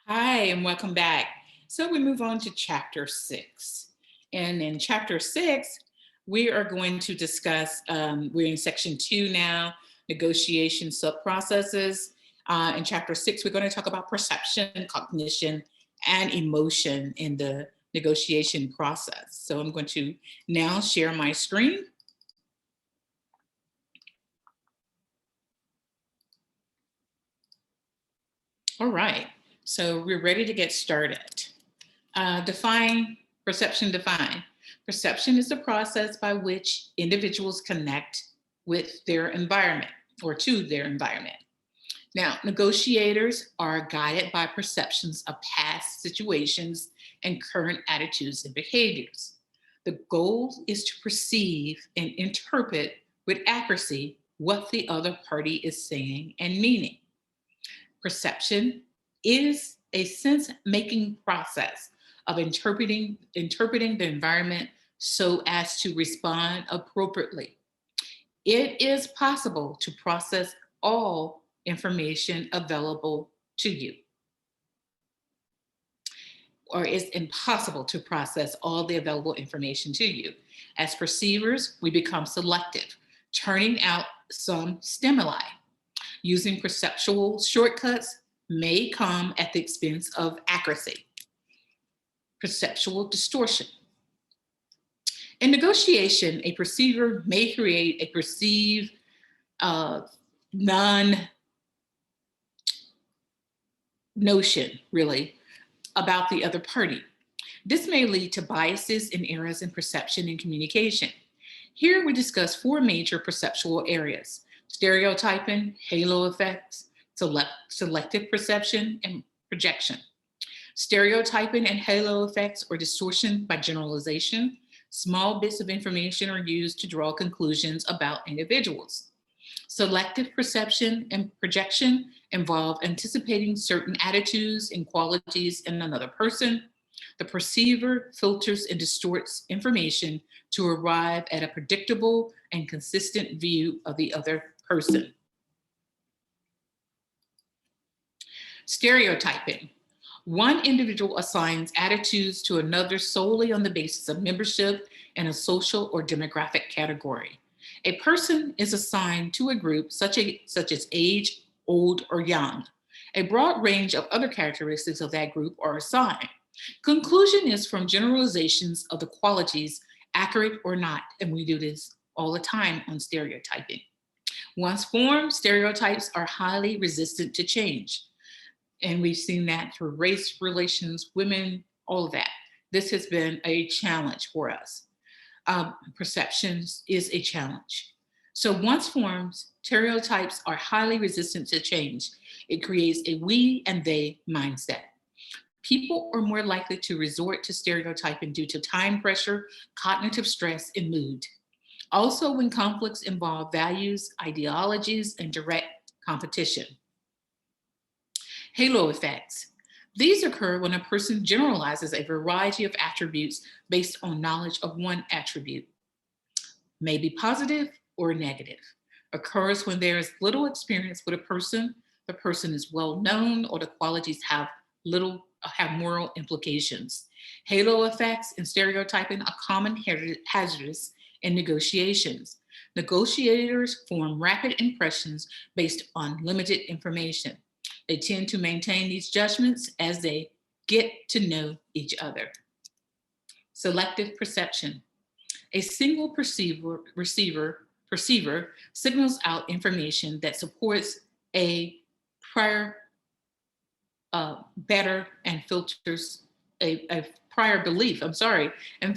Hi, and welcome back. So we move on to chapter 6. And in chapter 6, we are going to discuss, we're in section 2 now, negotiation sub-processes. In chapter 6, we're going to talk about perception, cognition, and emotion in the negotiation process. So I'm going to now share my screen. All right, so we're ready to get started. Define perception. Perception is the process by which individuals connect with their environment or to their environment. Now, negotiators are guided by perceptions of past situations and current attitudes and behaviors. The goal is to perceive and interpret with accuracy what the other party is saying and meaning. Perception is a sense making process of interpreting the environment so as to respond appropriately. It is possible to process all information available to you, or it's impossible to process all the available information to you. As perceivers, we become selective, turning out some stimuli. Using perceptual shortcuts may come at the expense of accuracy. Perceptual distortion. In negotiation, a perceiver may create a perceived non-notion, really, about the other party. This may lead to biases and errors in perception and communication. Here we discuss 4 major perceptual areas: stereotyping, halo effects, selective perception, and projection. Stereotyping and halo effects, or distortion by generalization. Small bits of information are used to draw conclusions about individuals. Selective perception and projection involve anticipating certain attitudes and qualities in another person. The perceiver filters and distorts information to arrive at a predictable and consistent view of the other person. Stereotyping. One individual assigns attitudes to another solely on the basis of membership in a social or demographic category. A person is assigned to a group such as age, old, or young. A broad range of other characteristics of that group are assigned. Conclusion is from generalizations of the qualities, accurate or not, and we do this all the time on stereotyping. Once formed, stereotypes are highly resistant to change. And we've seen that through race relations, women, all of that. This has been a challenge for us. Perceptions is a challenge. So once formed, stereotypes are highly resistant to change. It creates a we and they mindset. People are more likely to resort to stereotyping due to time pressure, cognitive stress, and mood. Also, when conflicts involve values, ideologies, and direct competition. Halo effects. These occur when a person generalizes a variety of attributes based on knowledge of one attribute. May be positive or negative. Occurs when there is little experience with a person, the person is well known, or the qualities have moral implications. Halo effects and stereotyping are common hazards in negotiations. Negotiators form rapid impressions based on limited information. They tend to maintain these judgments as they get to know each other. Selective perception. A single perceiver signals out information that supports a prior better and filters a prior belief, and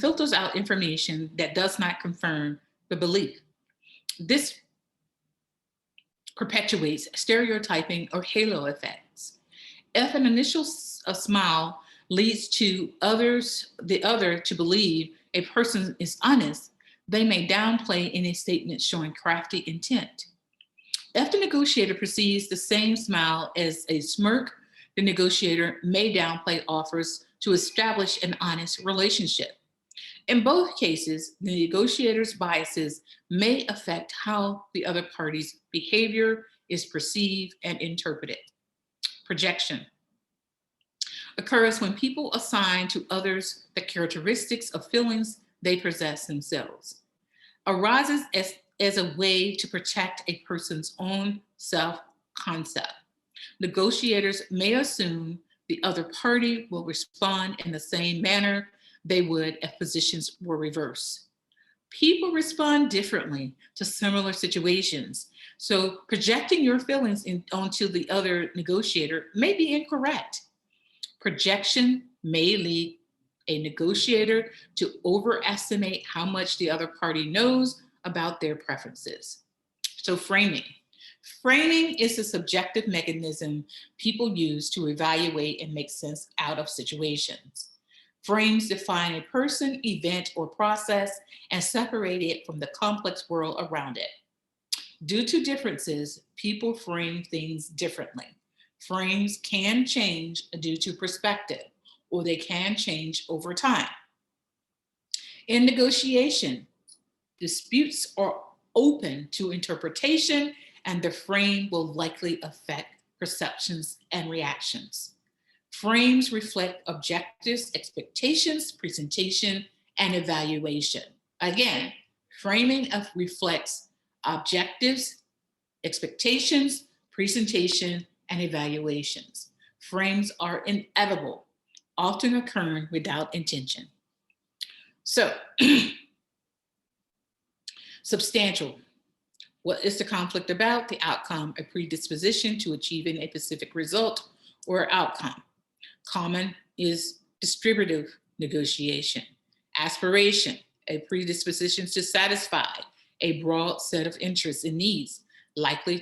filters out information that does not confirm the belief. This perpetuates stereotyping or halo effects. If an initial smile leads to the other to believe a person is honest, they may downplay any statement showing crafty intent. If the negotiator perceives the same smile as a smirk, the negotiator may downplay offers to establish an honest relationship. In both cases, the negotiator's biases may affect how the other party's behavior is perceived and interpreted. Projection. occurs when people assign to others the characteristics of feelings they possess themselves. Arises as a way to protect a person's own self-concept. Negotiators may assume the other party will respond in the same manner they would if positions were reversed. People respond differently to similar situations, so projecting your feelings onto the other negotiator may be incorrect. Projection may lead a negotiator to overestimate how much the other party knows about their preferences. So, framing. Framing is a subjective mechanism people use to evaluate and make sense out of situations. Frames define a person, event, or process and separate it from the complex world around it. Due to differences, people frame things differently. Frames can change due to perspective, or they can change over time. In negotiation, disputes are open to interpretation, and the frame will likely affect perceptions and reactions. Frames reflect objectives, expectations, presentation, and evaluation. Again, framing reflects objectives, expectations, presentation, and evaluations. Frames are inevitable, often occurring without intention. So, substantial. What is the conflict about? The outcome, a predisposition to achieving a specific result or outcome. Common is distributive negotiation. Aspiration, a predisposition to satisfy a broad set of interests and needs, likely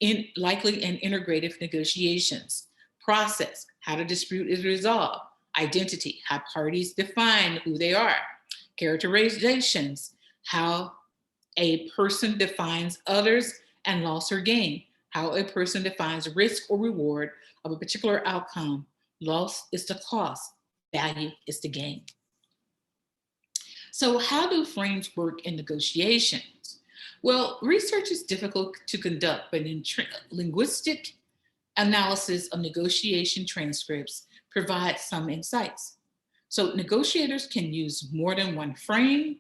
in integrative negotiations. Process, how the dispute is resolved. Identity, how parties define who they are. Characterizations, how a person defines others and loss or gain, how a person defines risk or reward of a particular outcome. Loss is the cost, value is the gain. So how do frames work in negotiations? Well, research is difficult to conduct, but linguistic analysis of negotiation transcripts provides some insights. So negotiators can use more than one frame,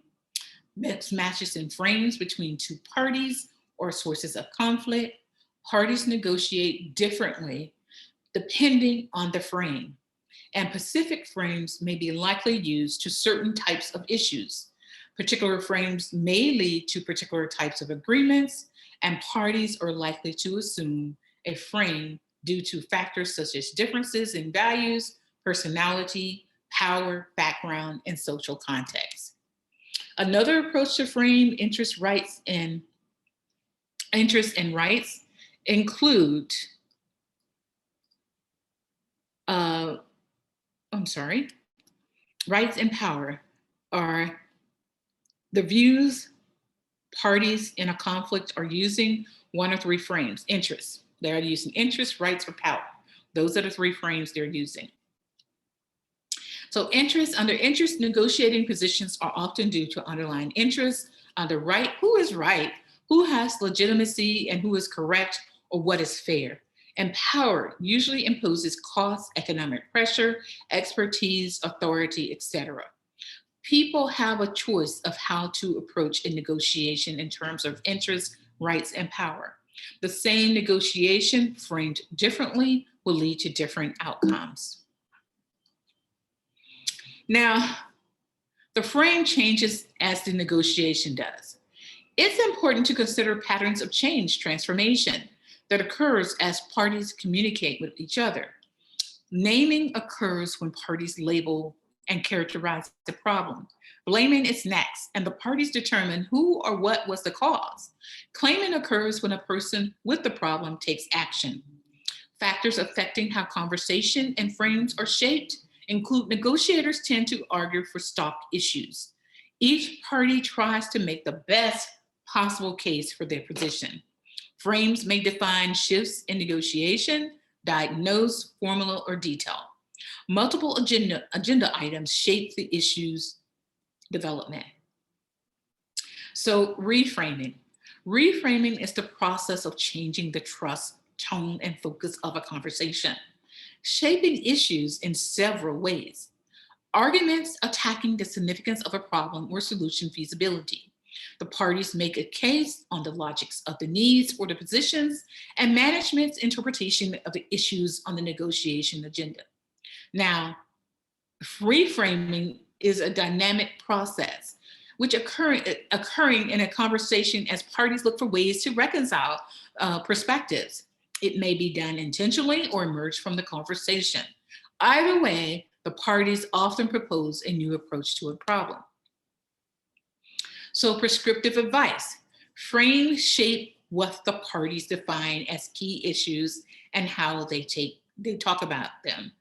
matches in frames between two parties or sources of conflict. Parties negotiate differently depending on the frame, and specific frames may be likely used to certain types of issues. Particular frames may lead to particular types of agreements, and parties are likely to assume a frame due to factors such as differences in values, personality, power, background, and social context. Another approach to frame interests and rights include rights and power are the views parties in a conflict are using one of three frames. Interests, they're using interests, rights, or power. Those are the three frames they're using. So under interest, negotiating positions are often due to underlying interests. Under right, who is right, who has legitimacy, and who is correct, or what is fair. And power usually imposes cost, economic pressure, expertise, authority, etc. People have a choice of how to approach a negotiation in terms of interests, rights, and power. The same negotiation framed differently will lead to different outcomes. Now, the frame changes as the negotiation does. It's important to consider patterns of change, transformation that occurs as parties communicate with each other. Naming occurs when parties label and characterize the problem. Blaming is next, and the parties determine who or what was the cause. Claiming occurs when a person with the problem takes action. Factors affecting how conversation and frames are shaped include negotiators tend to argue for stock issues. Each party tries to make the best possible case for their position. Frames may define shifts in negotiation, diagnose, formula, or detail. Multiple agenda items shape the issue's development. So reframing. Reframing is the process of changing the trust, tone, and focus of a conversation. shaping issues in several ways. Arguments attacking the significance of a problem or solution feasibility. The parties make a case on the logics of the needs or the positions, and management's interpretation of the issues on the negotiation agenda. Now, reframing is a dynamic process which occurring in a conversation as parties look for ways to reconcile perspectives. It may be done intentionally or emerge from the conversation. Either way, the parties often propose a new approach to a problem. So prescriptive advice. Frame shape what the parties define as key issues and how they talk about them.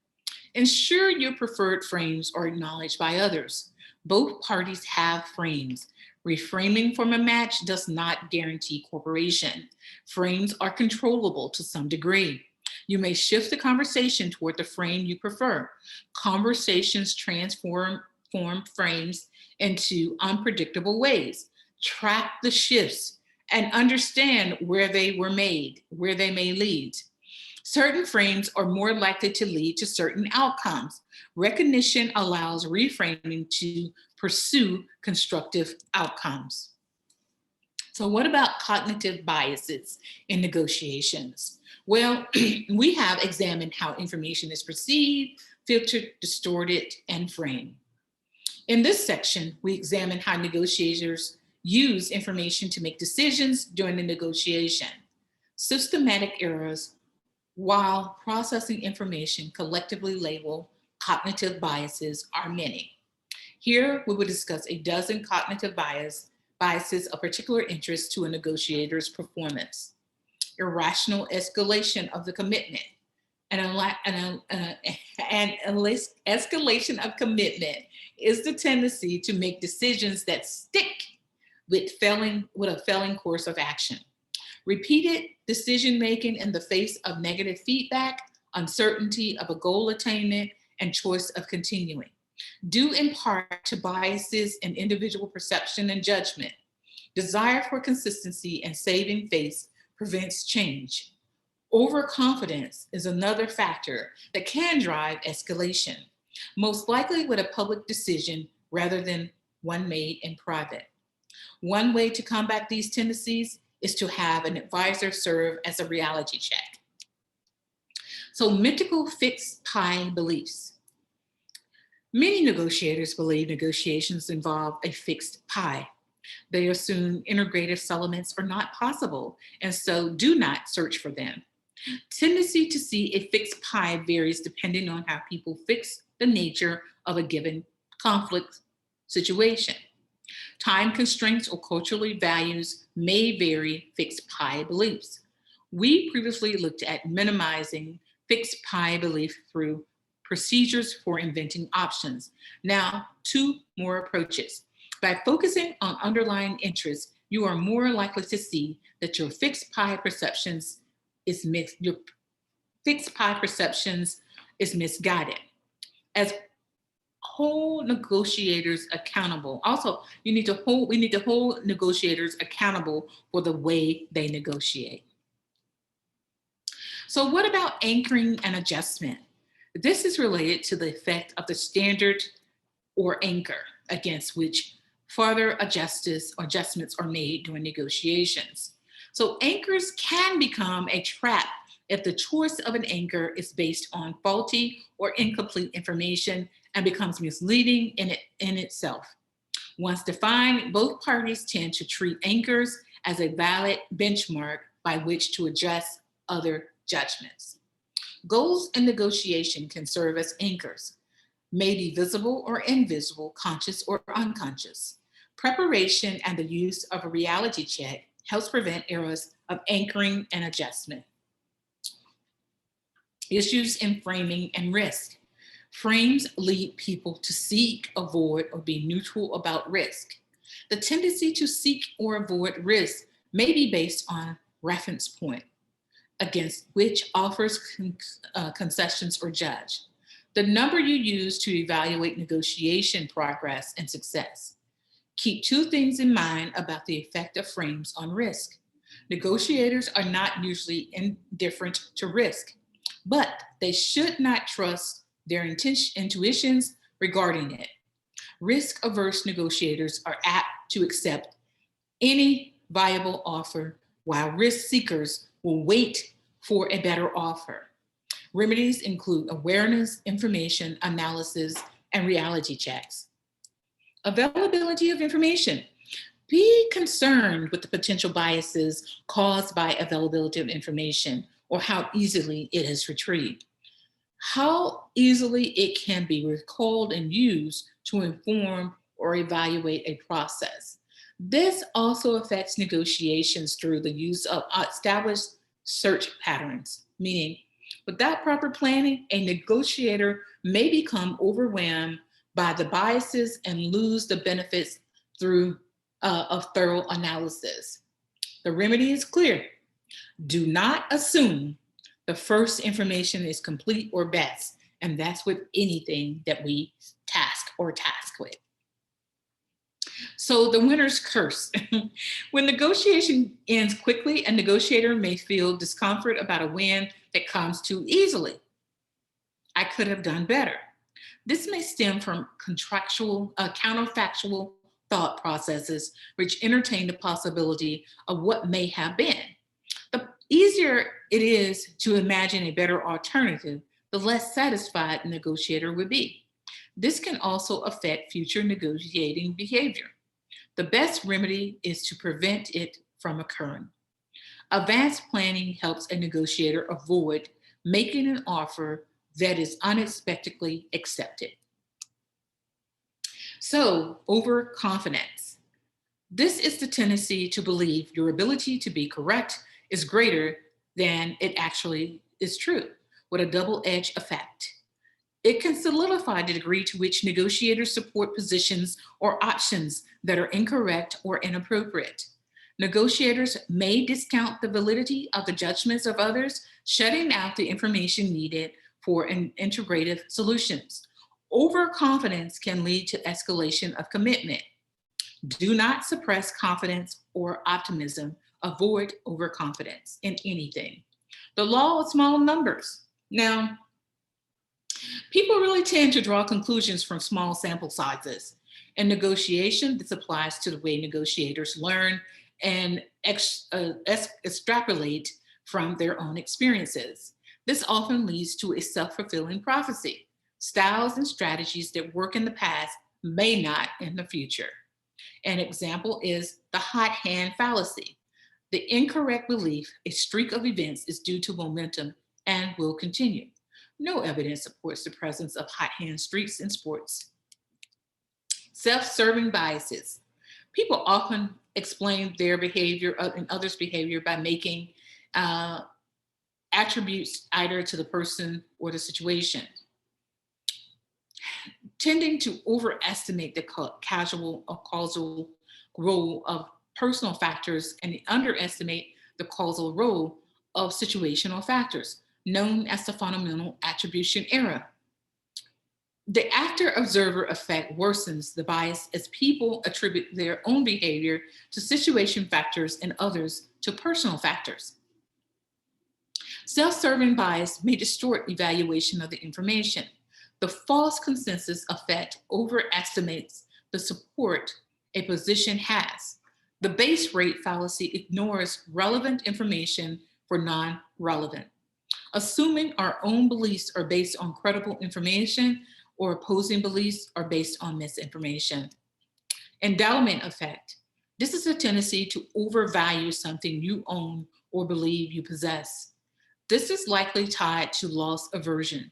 Ensure your preferred frames are acknowledged by others. Both parties have frames. Reframing from a match does not guarantee cooperation. Frames are controllable to some degree. You may shift the conversation toward the frame you prefer. Conversations transform frames into unpredictable ways. Track the shifts and understand where they were made, where they may lead. Certain frames are more likely to lead to certain outcomes. Recognition allows reframing to pursue constructive outcomes. So, what about cognitive biases in negotiations? Well, we have examined how information is perceived, filtered, distorted, and framed. In this section, we examine how negotiators use information to make decisions during the negotiation. Systematic errors while processing information collectively labeled cognitive biases are many. Here, we will discuss a dozen cognitive biases of particular interest to a negotiator's performance. Irrational escalation of the commitment. Escalation of commitment is the tendency to make decisions that stick with a failing course of action. Repeated decision-making in the face of negative feedback, uncertainty of a goal attainment, and choice of continuing, due in part to biases in individual perception and judgment. Desire for consistency and saving face prevents change. Overconfidence is another factor that can drive escalation, most likely with a public decision rather than one made in private. One way to combat these tendencies is to have an advisor serve as a reality check. So, mythical fixed pie beliefs. Many negotiators believe negotiations involve a fixed pie. They assume integrative settlements are not possible and so do not search for them. Tendency to see a fixed pie varies depending on how people fix the nature of a given conflict situation. Time constraints or cultural values may vary fixed pie beliefs. We previously looked at minimizing fixed pie belief through procedures for inventing options. Now, two more approaches. By focusing on underlying interests, you are more likely to see that your fixed pie perceptions is misguided. As hold negotiators accountable. Also, we need to hold negotiators accountable for the way they negotiate. So what about anchoring and adjustment? This is related to the effect of the standard or anchor against which further adjustments are made during negotiations. So anchors can become a trap if the choice of an anchor is based on faulty or incomplete information and becomes misleading in itself. Once defined, both parties tend to treat anchors as a valid benchmark by which to adjust other judgments. Goals in negotiation can serve as anchors, may be visible or invisible, conscious or unconscious. Preparation and the use of a reality check helps prevent errors of anchoring and adjustment. Issues in framing and risk. Frames lead people to seek, avoid, or be neutral about risk. The tendency to seek or avoid risk may be based on reference point against which offers concessions are judged. The number you use to evaluate negotiation progress and success. Keep two things in mind about the effect of frames on risk. Negotiators are not usually indifferent to risk. but they should not trust their intuitions regarding it. Risk-averse negotiators are apt to accept any viable offer, while risk seekers will wait for a better offer. Remedies include awareness, information, analysis, and reality checks. Availability of information. Be concerned with the potential biases caused by availability of information or how easily it is retrieved. How easily it can be recalled and used to inform or evaluate a process. This also affects negotiations through the use of established search patterns, meaning without proper planning, a negotiator may become overwhelmed by the biases and lose the benefits through of thorough analysis. The remedy is clear. Do not assume the first information is complete or best, and that's with anything that we task with. So the winner's curse. When negotiation ends quickly, a negotiator may feel discomfort about a win that comes too easily. I could have done better. This may stem from counterfactual thought processes which entertain the possibility of what may have been. The easier it is to imagine a better alternative, the less satisfied the negotiator would be. This can also affect future negotiating behavior. The best remedy is to prevent it from occurring. Advanced planning helps a negotiator avoid making an offer that is unexpectedly accepted. So, overconfidence. This is the tendency to believe your ability to be correct is greater than it actually is true, with a double-edged effect. It can solidify the degree to which negotiators support positions or options that are incorrect or inappropriate. Negotiators may discount the validity of the judgments of others, shutting out the information needed for integrative solutions. Overconfidence can lead to escalation of commitment. Do not suppress confidence or optimism. Avoid overconfidence in anything. The law of small numbers. Now, people really tend to draw conclusions from small sample sizes. In negotiation, this applies to the way negotiators learn and extrapolate from their own experiences. This often leads to a self-fulfilling prophecy. Styles and strategies that work in the past may not in the future. An example is the hot hand fallacy. The incorrect belief a streak of events is due to momentum and will continue. No evidence supports the presence of hot hand streaks in sports. Self-serving biases. People often explain their behavior and others' behavior by making attributes either to the person or the situation, tending to overestimate the causal role of personal factors and underestimate the causal role of situational factors, known as the fundamental attribution error. The actor-observer effect worsens the bias as people attribute their own behavior to situation factors and others to personal factors. Self-serving bias may distort evaluation of the information. The false consensus effect overestimates the support a position has. The base rate fallacy ignores relevant information for non-relevant. Assuming our own beliefs are based on credible information or opposing beliefs are based on misinformation. Endowment effect. This is a tendency to overvalue something you own or believe you possess. This is likely tied to loss aversion.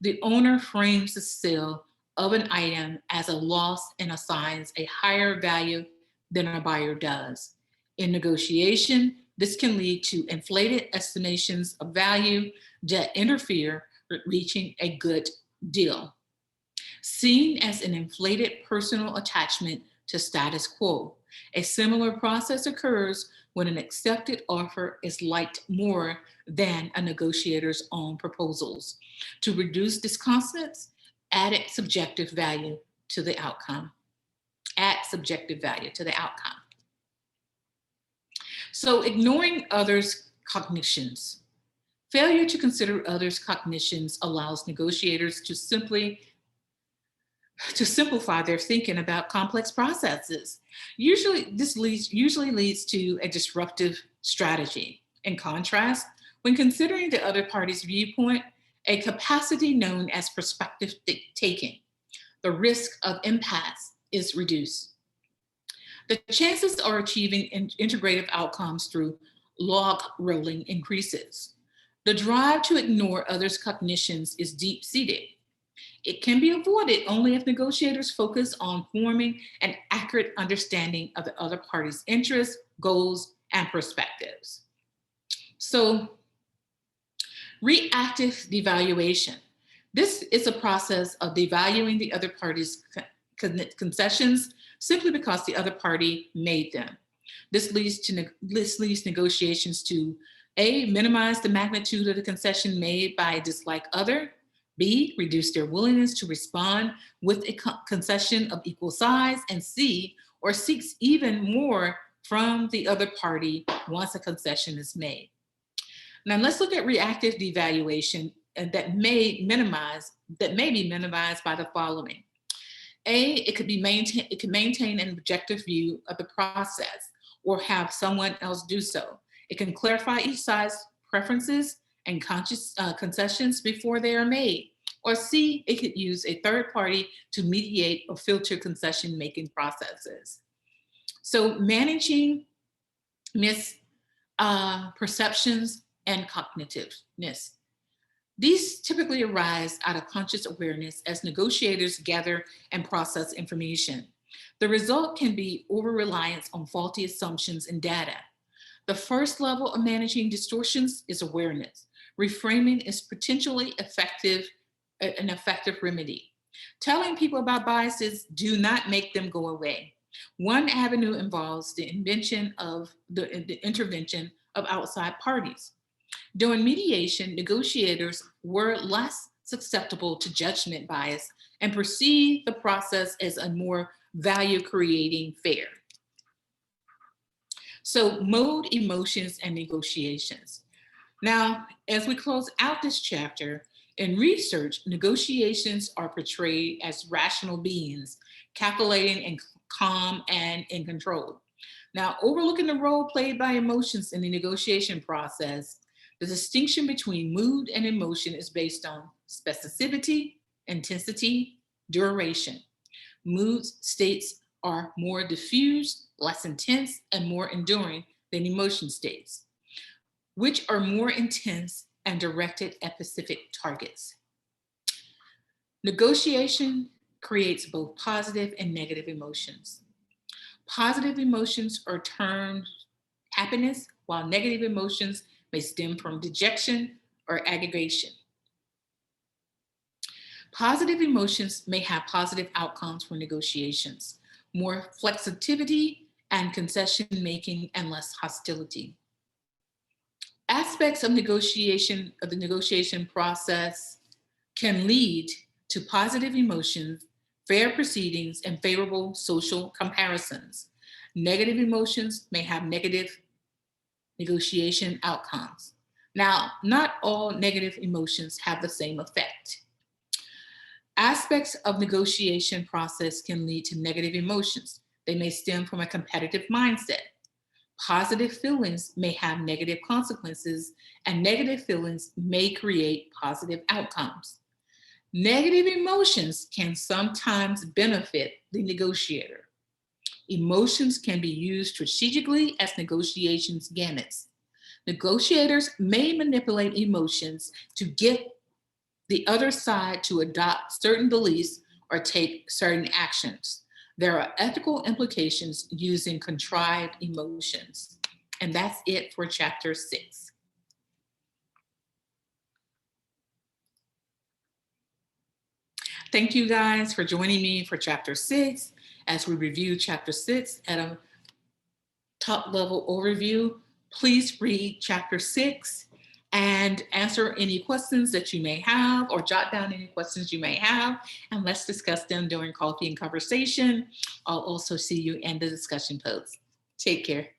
The owner frames the sale of an item as a loss and assigns a higher value than a buyer does. In negotiation, this can lead to inflated estimations of value that interfere with reaching a good deal. Seen as an inflated personal attachment to status quo, a similar process occurs when an accepted offer is liked more than a negotiator's own proposals. To reduce disconsolence, add subjective value to the outcome. So ignoring others' cognitions. Failure to consider others' cognitions allows negotiators to simplify their thinking about complex processes. Usually leads to a disruptive strategy. In contrast, when considering the other party's viewpoint, a capacity known as perspective taking, the risk of impasse is reduced. The chances of achieving integrative outcomes through log rolling increases. The drive to ignore others' cognitions is deep-seated. It can be avoided only if negotiators focus on forming an accurate understanding of the other party's interests, goals, and perspectives. So, reactive devaluation. This is a process of devaluing the other party's concessions simply because the other party made them. This leads negotiations to A, minimize the magnitude of the concession made by a disliked other, B, reduce their willingness to respond with a concession of equal size, and C, or seeks even more from the other party once a concession is made. Now let's look at reactive devaluation that may be minimized by the following. A, it could maintain an objective view of the process or have someone else do so. It can clarify each side's preferences and concessions before they are made. Or C, it could use a third party to mediate or filter concession-making processes. So managing misperceptions and cognitiveness. These typically arise out of conscious awareness as negotiators gather and process information. The result can be over-reliance on faulty assumptions and data. The first level of managing distortions is awareness. Reframing is potentially an effective remedy. Telling people about biases do not make them go away. One avenue involves the intervention of outside parties. During mediation, negotiators were less susceptible to judgment bias and perceived the process as a more value-creating fair. So, mode, emotions, and negotiations. Now, as we close out this chapter, in research, negotiations are portrayed as rational beings, calculating and calm and in control. Now, overlooking the role played by emotions in the negotiation process, the distinction between mood and emotion is based on specificity, intensity, duration. Mood states are more diffuse, less intense, and more enduring than emotion states, which are more intense and directed at specific targets. Negotiation creates both positive and negative emotions. Positive emotions are termed happiness, while negative emotions may stem from dejection or aggregation. Positive emotions may have positive outcomes for negotiations, more flexibility and concession making, and less hostility. Aspects of the negotiation process can lead to positive emotions, fair proceedings, and favorable social comparisons. Negative emotions may have negative negotiation outcomes. Now, not all negative emotions have the same effect. Aspects of negotiation process can lead to negative emotions. They may stem from a competitive mindset. Positive feelings may have negative consequences, and negative feelings may create positive outcomes. Negative emotions can sometimes benefit the negotiator. Emotions can be used strategically as negotiations gamuts. Negotiators may manipulate emotions to get the other side to adopt certain beliefs or take certain actions. There are ethical implications using contrived emotions. And that's it for chapter 6. Thank you guys for joining me for chapter 6 as we review chapter 6 at a top level overview. Please read chapter 6 and answer any questions that you may have, or jot down any questions you may have, and let's discuss them during coffee and conversation. I'll also see you in the discussion post. Take care.